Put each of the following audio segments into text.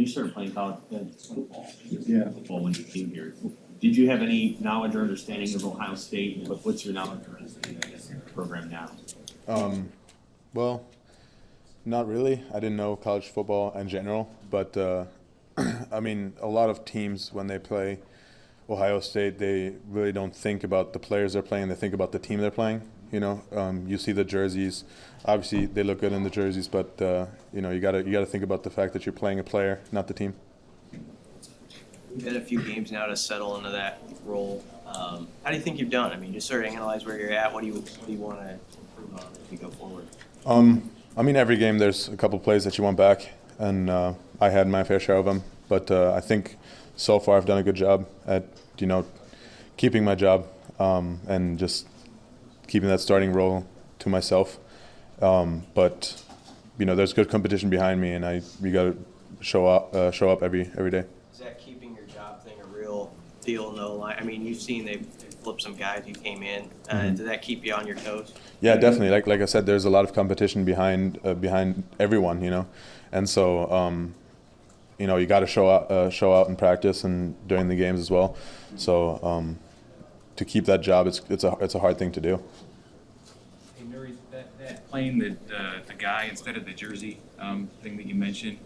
you started playing college football, Yeah. football when you came here, did you have any knowledge or understanding of Ohio State? What's your knowledge or understanding of the program now? Well, not really. I didn't know college football in general, but I mean, a lot of teams when they play Ohio State, they really don't think about the players they're playing. They think about the team they're playing. You know, you see the jerseys. Obviously, they look good in the jerseys, but you know, you gotta think about the fact that you're playing a player, not the team. You've had a few games now to settle into that role. How do you think you've done? I mean, just sort of analyze where you're at. What do you want to improve on as you go forward? I mean, every game there's a couple plays that you want back, and I had my fair share of them. But I think so far I've done a good job at, you know, keeping my job and just keeping that starting role to myself. But you know, there's good competition behind me, and we got to show up every day. Is that keeping your job thing a real deal? No lie. I mean, you've seen they've flipped some guys who came in. Does that keep you on your toes? Yeah, definitely. Like I said, there's a lot of competition behind everyone, you know, and so you know, you got to show out in practice and during the games as well. So to keep that job, it's a hard thing to do. Hey, Nouili, that playing the guy instead of the jersey thing that you mentioned,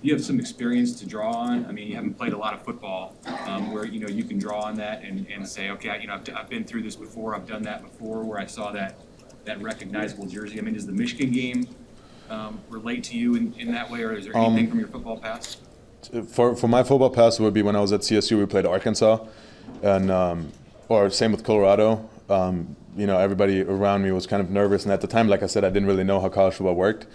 you have some experience to draw on. I mean, you haven't played a lot of football where, you know, you can draw on that and say, okay, you know, I've been through this before, I've done that before, where I saw that recognizable jersey. I mean, does the Michigan game relate to you in that way, or is there anything from your football past? For my football past, it would be when I was at CSU. We played Arkansas, and or same with Colorado. You know, everybody around me was kind of nervous, and at the time, like I said, I didn't really know how college football worked.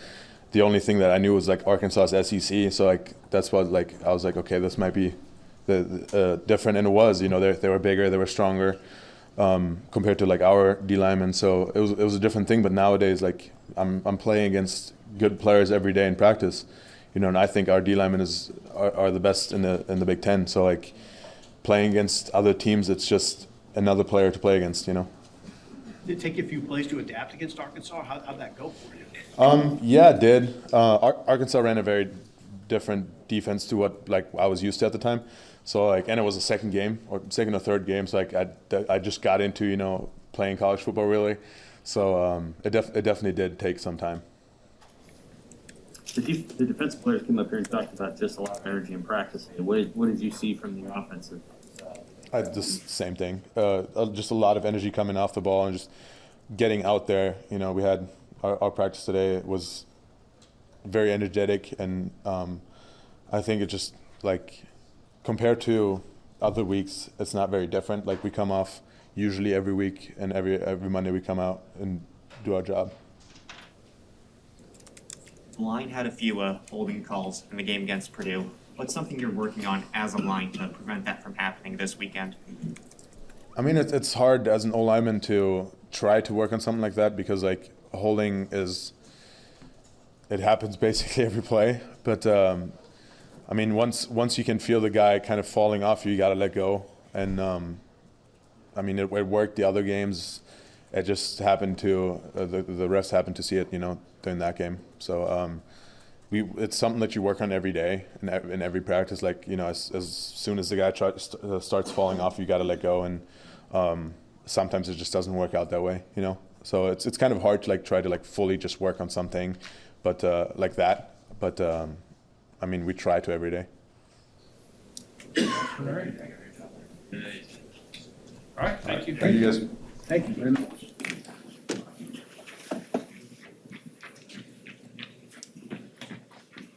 The only thing that I knew was like Arkansas's SEC, so like that's what like I was like, okay, this might be different, and it was. You know, they were bigger, they were stronger compared to like our D linemen, so it was a different thing. But nowadays, like I'm playing against good players every day in practice. You know, and I think our D linemen are the best in the Big Ten. So like playing against other teams, it's just another player to play against. You know. Did it take you a few plays to adapt against Arkansas? How'd that go for you? Yeah, it did. Arkansas ran a very different defense to what like I was used to at the time. So like, and it was a second or third game. So like I just got into, you know, playing college football really. So it definitely did take some time. The defensive players came up here and talked about just a lot of energy in practice. What did you see from the offensive? Just same thing. Just a lot of energy coming off the ball and just getting out there. You know, we had our practice today was very energetic, and I think it just like compared to other weeks, it's not very different. Like we come off usually every week, and every Monday we come out and do our job. The line had a few holding calls in the game against Purdue. What's something you're working on as a line to prevent that from happening this weekend? I mean, it's hard as an O-lineman to try to work on something like that because like holding it happens basically every play. But I mean, once you can feel the guy kind of falling off you gotta let go. And I mean, it worked the other games. It just happened to the refs happened to see it, you know, during that game. So it's something that you work on every day in every practice. Like, you know, as soon as the guy starts falling off, you got to let go. And sometimes it just doesn't work out that way, you know. So it's kind of hard to like try to like fully just work on something, but like that. But I mean, we try to every day. All right. Thank you. Thank you guys. Thank you very much.